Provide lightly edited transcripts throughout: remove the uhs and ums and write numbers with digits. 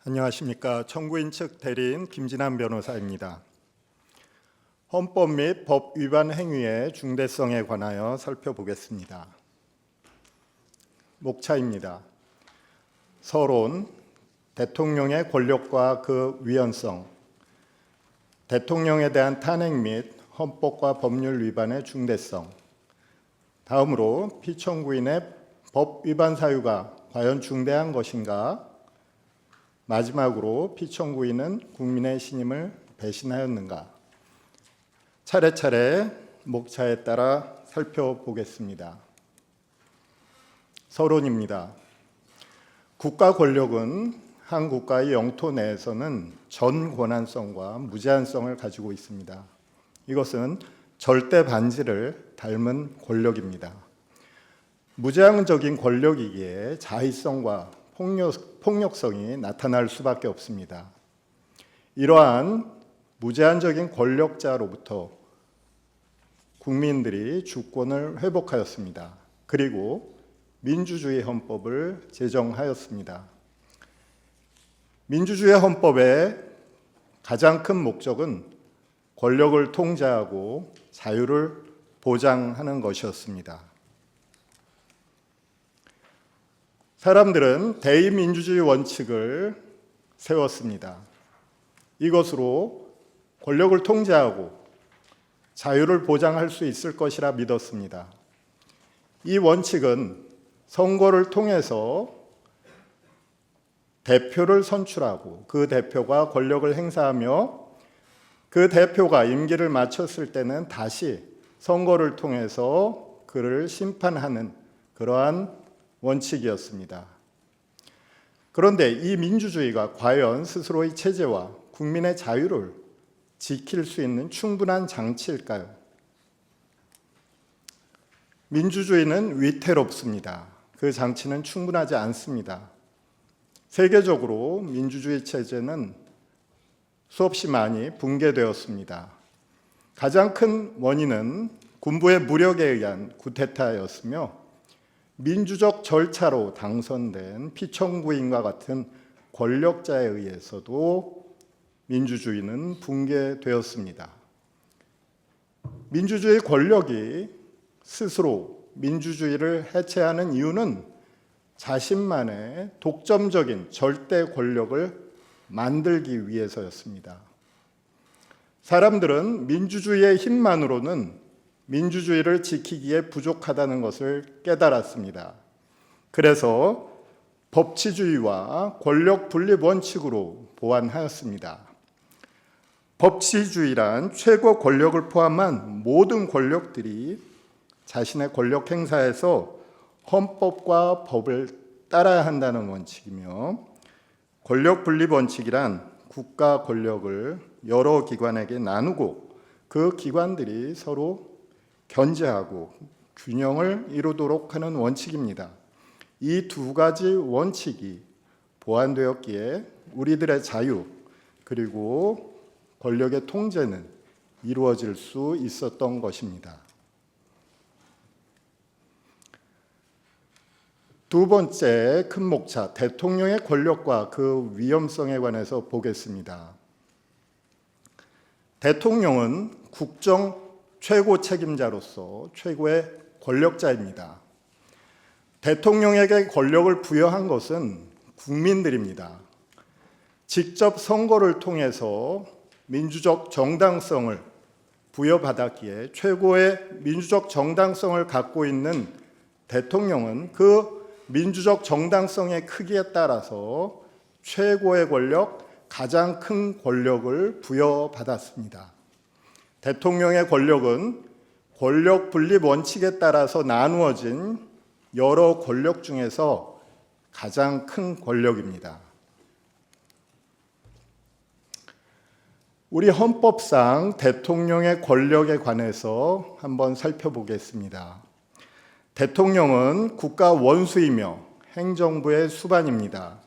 안녕하십니까. 청구인 측 대리인 김진환 변호사입니다. 헌법 및 법 위반 행위의 중대성에 관하여 살펴보겠습니다. 목차입니다. 서론, 대통령의 권력과 그 위헌성, 대통령에 대한 탄핵 및 헌법과 법률 위반의 중대성, 다음으로 피청구인의 법 위반 사유가 과연 중대한 것인가, 마지막으로 피청구인은 국민의 신임을 배신하였는가, 차례차례 목차에 따라 살펴보겠습니다. 서론입니다. 국가 권력은 한 국가의 영토 내에서는 전 권한성과 무제한성을 가지고 있습니다. 이것은 절대 반지를 닮은 권력입니다. 무제한적인 권력이기에 자의성과 폭력성이 나타날 수밖에 없습니다. 이러한 무제한적인 권력자로부터 국민들이 주권을 회복하였습니다. 그리고 민주주의 헌법을 제정하였습니다. 민주주의 헌법의 가장 큰 목적은 권력을 통제하고 자유를 보장하는 것이었습니다. 사람들은 대의민주주의 원칙을 세웠습니다. 이것으로 권력을 통제하고 자유를 보장할 수 있을 것이라 믿었습니다. 이 원칙은 선거를 통해서 대표를 선출하고 그 대표가 권력을 행사하며 그 대표가 임기를 마쳤을 때는 다시 선거를 통해서 그를 심판하는 그러한 원칙이었습니다. 그런데 이 민주주의가 과연 스스로의 체제와 국민의 자유를 지킬 수 있는 충분한 장치일까요? 민주주의는 위태롭습니다. 그 장치는 충분하지 않습니다. 세계적으로 민주주의 체제는 수없이 많이 붕괴되었습니다. 가장 큰 원인은 군부의 무력에 의한 쿠데타였으며 민주적 절차로 당선된 피청구인과 같은 권력자에 의해서도 민주주의는 붕괴되었습니다. 민주주의 권력이 스스로 민주주의를 해체하는 이유는 자신만의 독점적인 절대 권력을 만들기 위해서였습니다. 사람들은 민주주의의 힘만으로는 민주주의를 지키기에 부족하다는 것을 깨달았습니다. 그래서 법치주의와 권력 분립 원칙으로 보완하였습니다. 법치주의란 최고 권력을 포함한 모든 권력들이 자신의 권력 행사에서 헌법과 법을 따라야 한다는 원칙이며, 권력 분립 원칙이란 국가 권력을 여러 기관에게 나누고 그 기관들이 서로 견제하고 균형을 이루도록 하는 원칙입니다. 이 두 가지 원칙이 보완되었기에 우리들의 자유 그리고 권력의 통제는 이루어질 수 있었던 것입니다. 두 번째 큰 목차, 대통령의 권력과 그 위험성에 관해서 보겠습니다. 대통령은 국정 최고 책임자로서 최고의 권력자입니다. 대통령에게 권력을 부여한 것은 국민들입니다. 직접 선거를 통해서 민주적 정당성을 부여받았기에 최고의 민주적 정당성을 갖고 있는 대통령은 그 민주적 정당성의 크기에 따라서 최고의 권력, 가장 큰 권력을 부여받았습니다. 대통령의 권력은 권력 분립 원칙에 따라서 나누어진 여러 권력 중에서 가장 큰 권력입니다. 우리 헌법상 대통령의 권력에 관해서 한번 살펴보겠습니다. 대통령은 국가 원수이며 행정부의 수반입니다.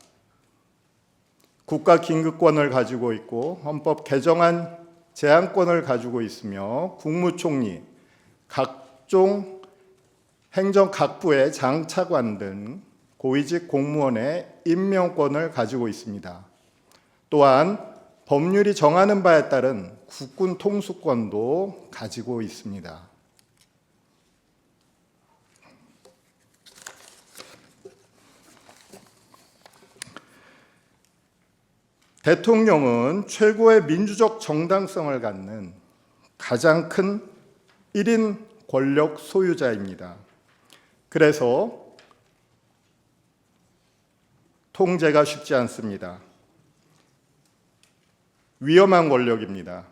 국가 긴급권을 가지고 있고 헌법 개정안 제한권을 가지고 있으며 국무총리, 각종 행정각부의 장차관 등 고위직 공무원의 임명권을 가지고 있습니다. 또한 법률이 정하는 바에 따른 국군 통수권도 가지고 있습니다. 대통령은 최고의 민주적 정당성을 갖는 가장 큰 1인 권력 소유자입니다. 그래서 통제가 쉽지 않습니다. 위험한 권력입니다.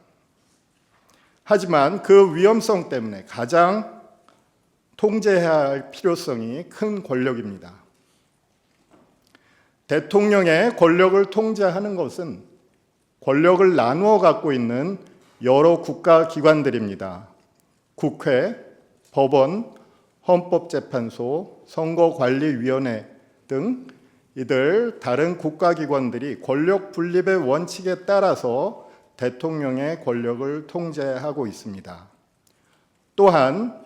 하지만 그 위험성 때문에 가장 통제해야 할 필요성이 큰 권력입니다. 대통령의 권력을 통제하는 것은 권력을 나누어 갖고 있는 여러 국가기관들입니다. 국회, 법원, 헌법재판소, 선거관리위원회 등 이들 다른 국가기관들이 권력 분립의 원칙에 따라서 대통령의 권력을 통제하고 있습니다. 또한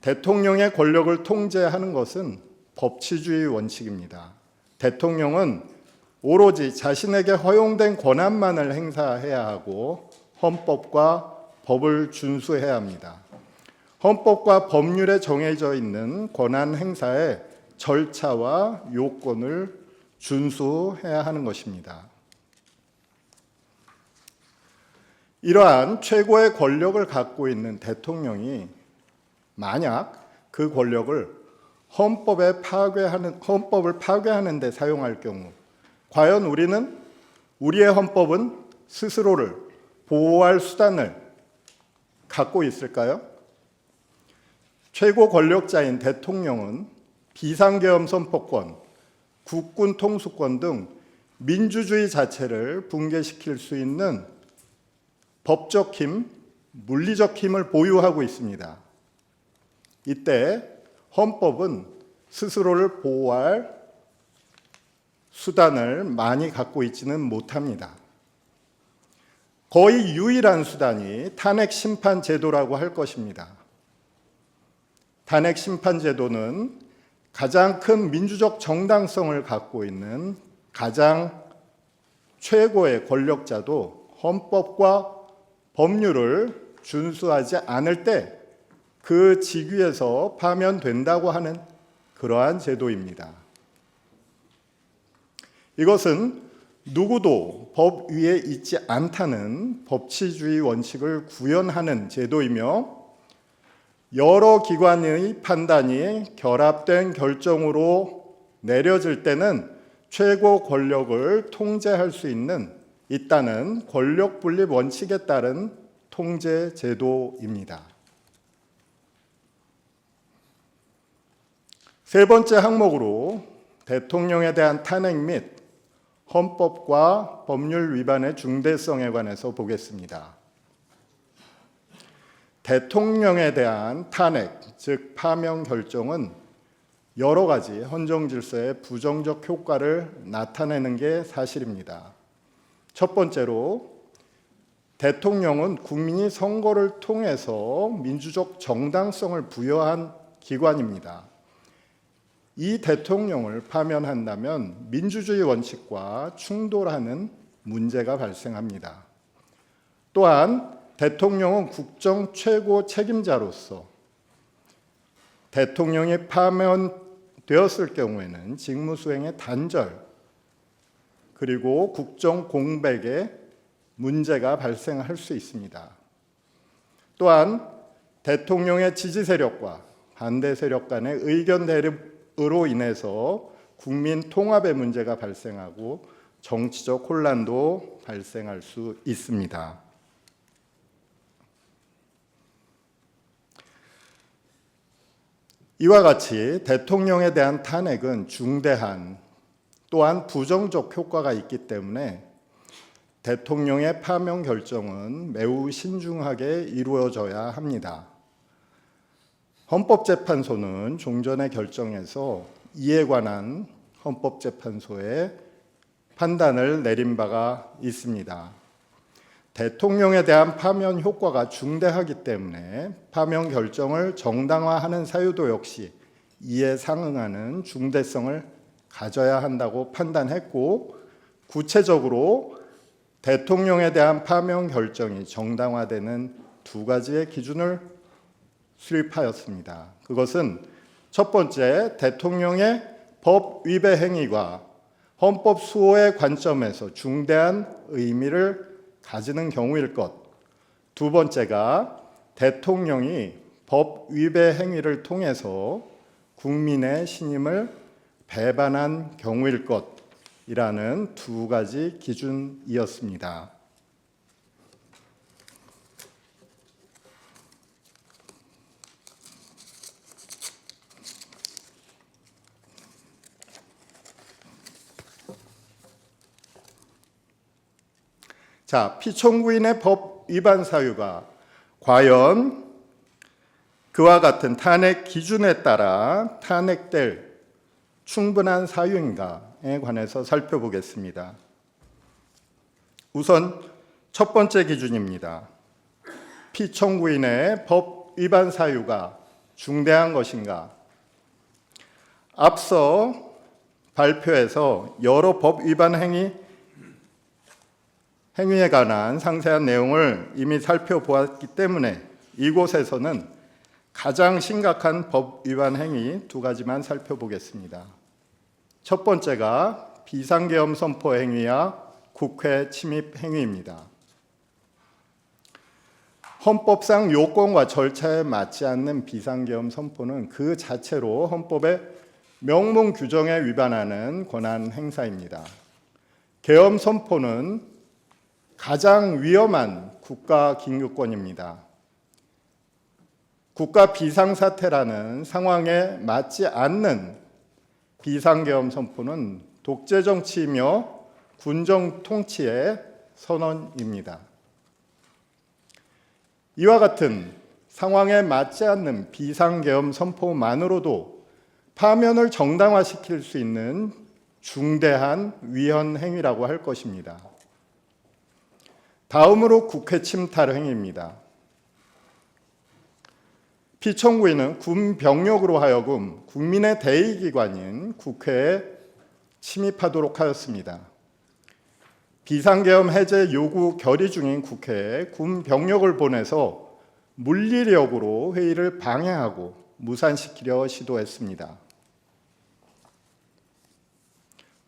대통령의 권력을 통제하는 것은 법치주의 원칙입니다. 대통령은 오로지 자신에게 허용된 권한만을 행사해야 하고 헌법과 법을 준수해야 합니다. 헌법과 법률에 정해져 있는 권한 행사의 절차와 요건을 준수해야 하는 것입니다. 이러한 최고의 권력을 갖고 있는 대통령이 만약 그 권력을 헌법을 파괴하는 데 사용할 경우 과연 우리는 우리의 헌법은 스스로를 보호할 수단을 갖고 있을까요? 최고 권력자인 대통령은 비상계엄 선포권, 국군 통수권 등 민주주의 자체를 붕괴시킬 수 있는 법적 힘, 물리적 힘을 보유하고 있습니다. 이때 헌법은 스스로를 보호할 수단을 많이 갖고 있지는 못합니다. 거의 유일한 수단이 탄핵 심판 제도라고 할 것입니다. 탄핵 심판 제도는 가장 큰 민주적 정당성을 갖고 있는 가장 최고의 권력자도 헌법과 법률을 준수하지 않을 때 그 직위에서 파면된다고 하는 그러한 제도입니다. 이것은 누구도 법 위에 있지 않다는 법치주의 원칙을 구현하는 제도이며 여러 기관의 판단이 결합된 결정으로 내려질 때는 최고 권력을 통제할 수 있다는 권력 분립 원칙에 따른 통제 제도입니다. 세 번째 항목으로 대통령에 대한 탄핵 및 헌법과 법률 위반의 중대성에 관해서 보겠습니다. 대통령에 대한 탄핵, 즉 파면 결정은 여러 가지 헌정 질서의 부정적 효과를 나타내는 게 사실입니다. 첫 번째로 대통령은 국민이 선거를 통해서 민주적 정당성을 부여한 기관입니다. 이 대통령을 파면한다면 민주주의 원칙과 충돌하는 문제가 발생합니다. 또한 대통령은 국정 최고 책임자로서 대통령이 파면되었을 경우에는 직무 수행의 단절 그리고 국정 공백에 문제가 발생할 수 있습니다. 또한 대통령의 지지 세력과 반대 세력 간의 의견 대립으로 인해서 국민 통합의 문제가 발생하고 정치적 혼란도 발생할 수 있습니다. 이와 같이 대통령에 대한 탄핵은 중대한 또한 부정적 효과가 있기 때문에 대통령의 파면 결정은 매우 신중하게 이루어져야 합니다. 헌법재판소는 종전의 결정에서 이에 관한 헌법재판소의 판단을 내린 바가 있습니다. 대통령에 대한 파면 효과가 중대하기 때문에 파면 결정을 정당화하는 사유도 역시 이에 상응하는 중대성을 가져야 한다고 판단했고, 구체적으로 대통령에 대한 파면 결정이 정당화되는 두 가지의 기준을 수립하였습니다. 그것은 첫 번째, 대통령의 법 위배 행위가 헌법 수호의 관점에서 중대한 의미를 가지는 경우일 것. 두 번째가 대통령이 법 위배 행위를 통해서 국민의 신임을 배반한 경우일 것이라는 두 가지 기준이었습니다. 자, 피청구인의 법 위반 사유가 과연 그와 같은 탄핵 기준에 따라 탄핵될 충분한 사유인가에 관해서 살펴보겠습니다. 우선 첫 번째 기준입니다. 피청구인의 법 위반 사유가 중대한 것인가? 앞서 발표에서 여러 법 위반 행위에 관한 상세한 내용을 이미 살펴보았기 때문에 이곳에서는 가장 심각한 법 위반 행위 두 가지만 살펴보겠습니다. 첫 번째가 비상계엄 선포 행위와 국회 침입 행위입니다. 헌법상 요건과 절차에 맞지 않는 비상계엄 선포는 그 자체로 헌법의 명문 규정에 위반하는 권한 행사입니다. 계엄 선포는 가장 위험한 국가 긴급권입니다. 국가 비상사태라는 상황에 맞지 않는 비상계엄 선포는 독재 정치이며 군정 통치의 선언입니다. 이와 같은 상황에 맞지 않는 비상계엄 선포만으로도 파면을 정당화시킬 수 있는 중대한 위헌 행위라고 할 것입니다. 다음으로 국회 침탈 행위입니다. 피청구인은 군 병력으로 하여금 국민의 대의기관인 국회에 침입하도록 하였습니다. 비상계엄 해제 요구 결의 중인 국회에 군 병력을 보내서 물리력으로 회의를 방해하고 무산시키려 시도했습니다.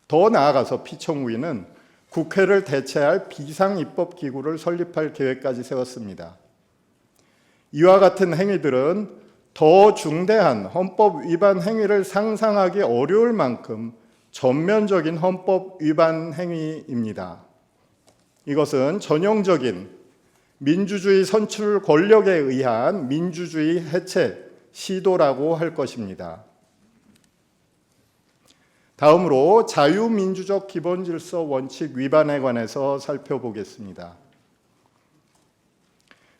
더 나아가서 피청구인은 국회를 대체할 비상입법기구를 설립할 계획까지 세웠습니다. 이와 같은 행위들은 더 중대한 헌법 위반 행위를 상상하기 어려울 만큼 전면적인 헌법 위반 행위입니다. 이것은 전형적인 민주주의 선출 권력에 의한 민주주의 해체 시도라고 할 것입니다. 다음으로 자유민주적 기본질서 원칙 위반에 관해서 살펴보겠습니다.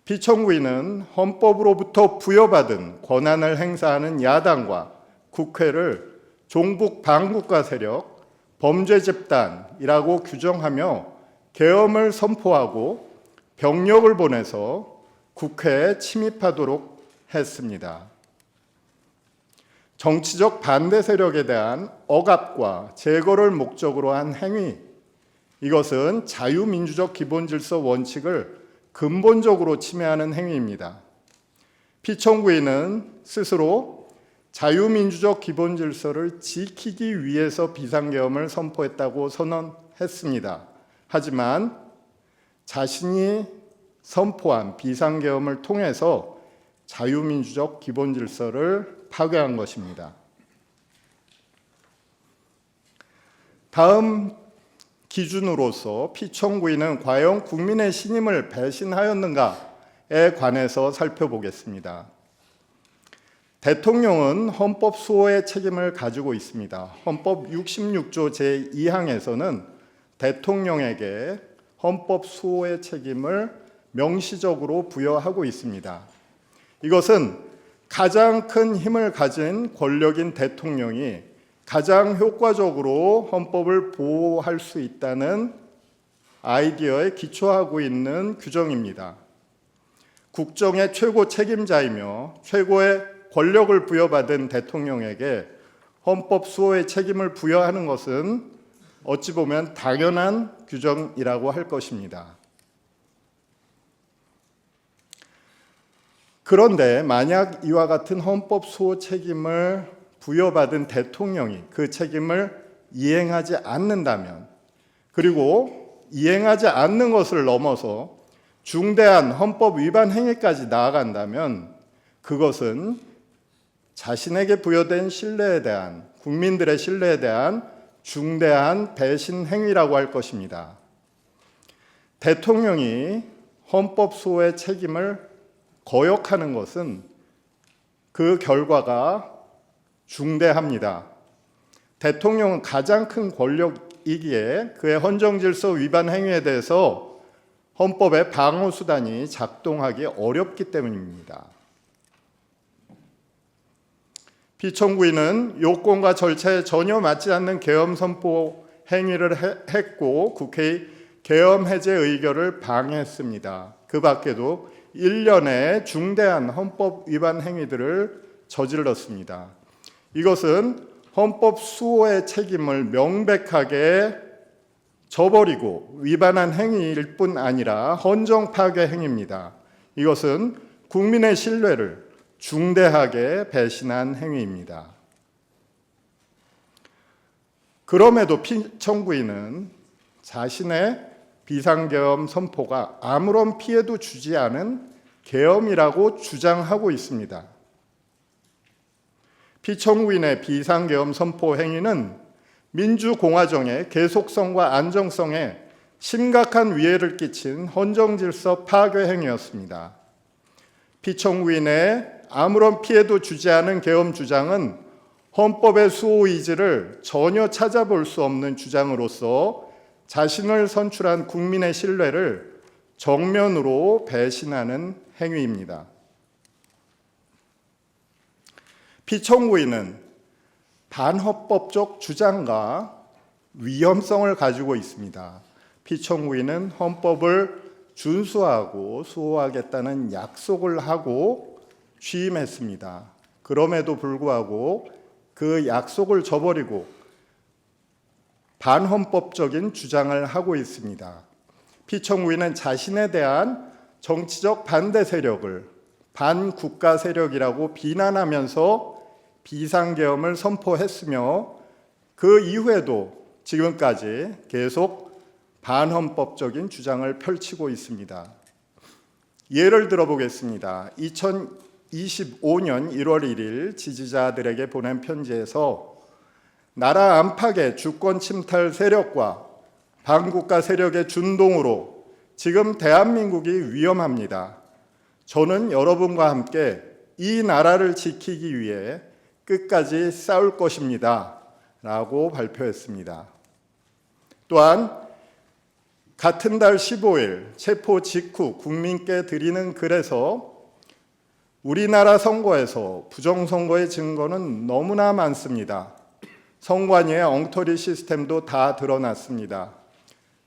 피청구인은 헌법으로부터 부여받은 권한을 행사하는 야당과 국회를 종북 반국가 세력, 범죄 집단이라고 규정하며 계엄을 선포하고 병력을 보내서 국회에 침입하도록 했습니다. 정치적 반대 세력에 대한 억압과 제거를 목적으로 한 행위, 이것은 자유민주적 기본질서 원칙을 근본적으로 침해하는 행위입니다. 피청구인은 스스로 자유민주적 기본질서를 지키기 위해서 비상계엄을 선포했다고 선언했습니다. 하지만 자신이 선포한 비상계엄을 통해서 자유민주적 기본질서를 파괴한 것입니다. 다음 기준으로서 피청구인은 과연 국민의 신임을 배신하였는가에 관해서 살펴보겠습니다. 대통령은 헌법 수호의 책임을 가지고 있습니다. 헌법 66조 제2항에서는 대통령에게 헌법 수호의 책임을 명시적으로 부여하고 있습니다. 이것은 가장 큰 힘을 가진 권력인 대통령이 가장 효과적으로 헌법을 보호할 수 있다는 아이디어에 기초하고 있는 규정입니다. 국정의 최고 책임자이며 최고의 권력을 부여받은 대통령에게 헌법 수호의 책임을 부여하는 것은 어찌 보면 당연한 규정이라고 할 것입니다. 그런데 만약 이와 같은 헌법 수호 책임을 부여받은 대통령이 그 책임을 이행하지 않는다면, 그리고 이행하지 않는 것을 넘어서 중대한 헌법 위반 행위까지 나아간다면 그것은 자신에게 부여된 신뢰에 대한, 국민들의 신뢰에 대한 중대한 배신 행위라고 할 것입니다. 대통령이 헌법 수호의 책임을 거역하는 것은 그 결과가 중대합니다. 대통령은 가장 큰 권력이기에 그의 헌정질서 위반 행위에 대해서 헌법의 방어수단이 작동하기 어렵기 때문입니다. 피청구인은 요건과 절차에 전혀 맞지 않는 계엄 선포 행위를 했고 국회의 계엄 해제 의결을 방해했습니다. 그 밖에도 일련의 중대한 헌법 위반 행위들을 저질렀습니다. 이것은 헌법 수호의 책임을 명백하게 저버리고 위반한 행위일 뿐 아니라 헌정 파괴 행위입니다. 이것은 국민의 신뢰를 중대하게 배신한 행위입니다. 그럼에도 피청구인은 자신의 비상계엄 선포가 아무런 피해도 주지 않은 계엄이라고 주장하고 있습니다. 피청구인의 비상계엄 선포 행위는 민주공화정의 계속성과 안정성에 심각한 위해를 끼친 헌정질서 파괴 행위였습니다. 피청구인의 아무런 피해도 주지 않은 계엄 주장은 헌법의 수호 의지를 전혀 찾아볼 수 없는 주장으로서 자신을 선출한 국민의 신뢰를 정면으로 배신하는 행위입니다. 피청구인은 반헌법적 주장과 위험성을 가지고 있습니다. 피청구인은 헌법을 준수하고 수호하겠다는 약속을 하고 취임했습니다. 그럼에도 불구하고 그 약속을 저버리고 반헌법적인 주장을 하고 있습니다. 피청구인은 자신에 대한 정치적 반대 세력을 반국가 세력이라고 비난하면서 비상계엄을 선포했으며 그 이후에도 지금까지 계속 반헌법적인 주장을 펼치고 있습니다. 예를 들어보겠습니다. 2025년 1월 1일 지지자들에게 보낸 편지에서 나라 안팎의 주권 침탈 세력과 반국가 세력의 준동으로 지금 대한민국이 위험합니다. 저는 여러분과 함께 이 나라를 지키기 위해 끝까지 싸울 것입니다. 라고 발표했습니다. 또한 같은 달 15일 체포 직후 국민께 드리는 글에서 우리나라 선거에서 부정선거의 증거는 너무나 많습니다. 선관위의 엉터리 시스템도 다 드러났습니다.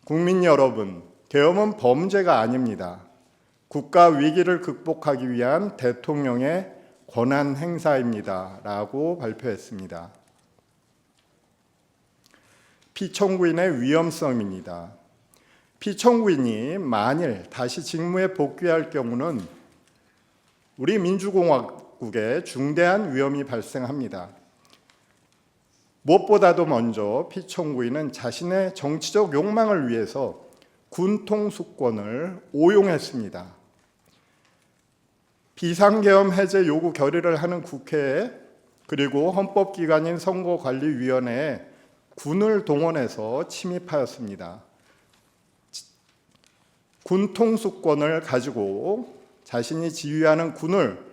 국민 여러분, 계엄은 범죄가 아닙니다. 국가 위기를 극복하기 위한 대통령의 권한 행사입니다. 라고 발표했습니다. 피청구인의 위험성입니다. 피청구인이 만일 다시 직무에 복귀할 경우는 우리 민주공화국에 중대한 위험이 발생합니다. 무엇보다도 먼저 피청구인은 자신의 정치적 욕망을 위해서 군통수권을 오용했습니다. 비상계엄 해제 요구 결의를 하는 국회에 그리고 헌법기관인 선거관리위원회에 군을 동원해서 침입하였습니다. 군통수권을 가지고 자신이 지휘하는 군을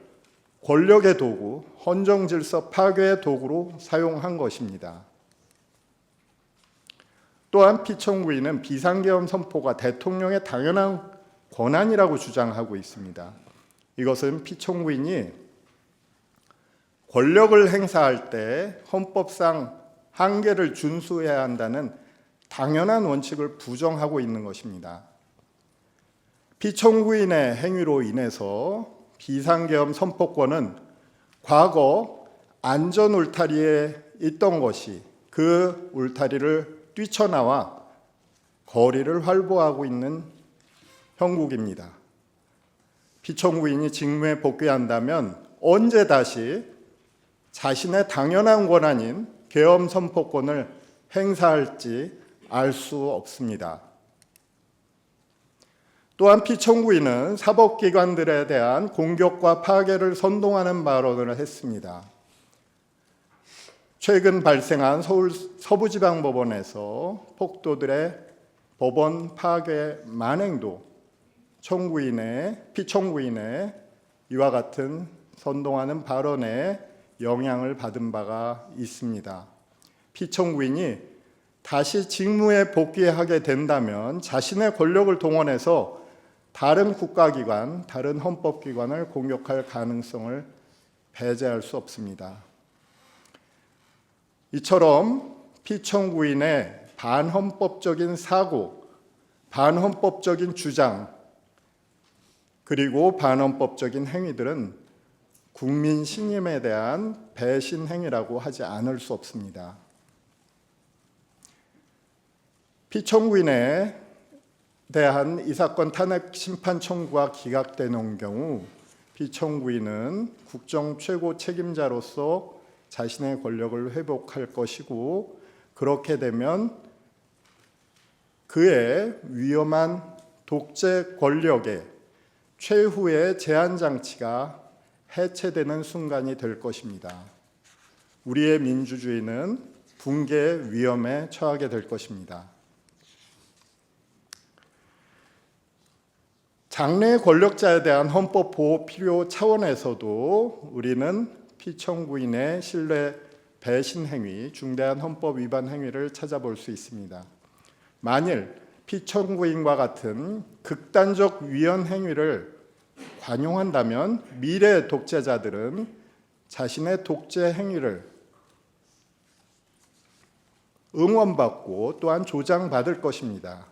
권력의 도구, 헌정질서 파괴의 도구로 사용한 것입니다. 또한 피청구인은 비상계엄 선포가 대통령의 당연한 권한이라고 주장하고 있습니다. 이것은 피청구인이 권력을 행사할 때 헌법상 한계를 준수해야 한다는 당연한 원칙을 부정하고 있는 것입니다. 피청구인의 행위로 인해서 비상계엄 선포권은 과거 안전 울타리에 있던 것이 그 울타리를 뛰쳐나와 거리를 활보하고 있는 형국입니다. 피청구인이 직무에 복귀한다면 언제 다시 자신의 당연한 권한인 계엄 선포권을 행사할지 알 수 없습니다. 또한 피청구인은 사법기관들에 대한 공격과 파괴를 선동하는 발언을 했습니다. 최근 발생한 서울 서부지방법원에서 폭도들의 법원 파괴 만행도 피청구인의 이와 같은 선동하는 발언에 영향을 받은 바가 있습니다. 피청구인이 다시 직무에 복귀하게 된다면 자신의 권력을 동원해서 다른 국가기관, 다른 헌법기관을 공격할 가능성을 배제할 수 없습니다. 이처럼 피청구인의 반헌법적인 사고, 반헌법적인 주장, 그리고 반헌법적인 행위들은 국민 신임에 대한 배신 행위라고 하지 않을 수 없습니다. 피청구인에 대한 이 사건 탄핵 심판 청구가 기각되는 경우 피청구인은 국정 최고 책임자로서 자신의 권력을 회복할 것이고, 그렇게 되면 그의 위험한 독재 권력의 최후의 제한 장치가 해체되는 순간이 될 것입니다. 우리의 민주주의는 붕괴 위험에 처하게 될 것입니다. 장래 권력자에 대한 헌법 보호 필요 차원에서도 우리는 피청구인의 신뢰 배신 행위, 중대한 헌법 위반 행위를 찾아볼 수 있습니다. 만일 피청구인과 같은 극단적 위헌 행위를 관용한다면 미래 독재자들은 자신의 독재 행위를 응원받고 또한 조장받을 것입니다.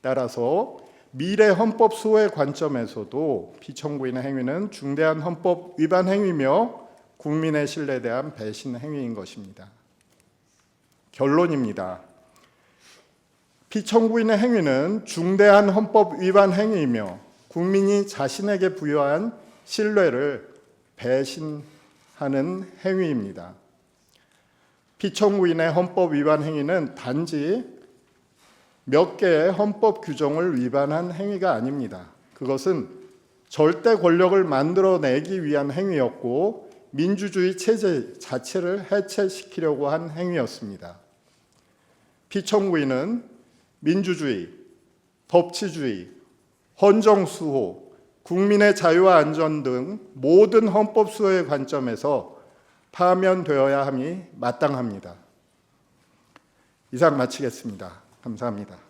따라서 미래 헌법 수호의 관점에서도 피청구인의 행위는 중대한 헌법 위반 행위며 국민의 신뢰에 대한 배신 행위인 것입니다. 결론입니다. 피청구인의 행위는 중대한 헌법 위반 행위이며 국민이 자신에게 부여한 신뢰를 배신하는 행위입니다. 피청구인의 헌법 위반 행위는 단지 몇 개의 헌법 규정을 위반한 행위가 아닙니다. 그것은 절대 권력을 만들어내기 위한 행위였고 민주주의 체제 자체를 해체시키려고 한 행위였습니다. 피청구인은 민주주의, 법치주의, 헌정수호, 국민의 자유와 안전 등 모든 헌법 수호의 관점에서 파면되어야 함이 마땅합니다. 이상 마치겠습니다. 감사합니다.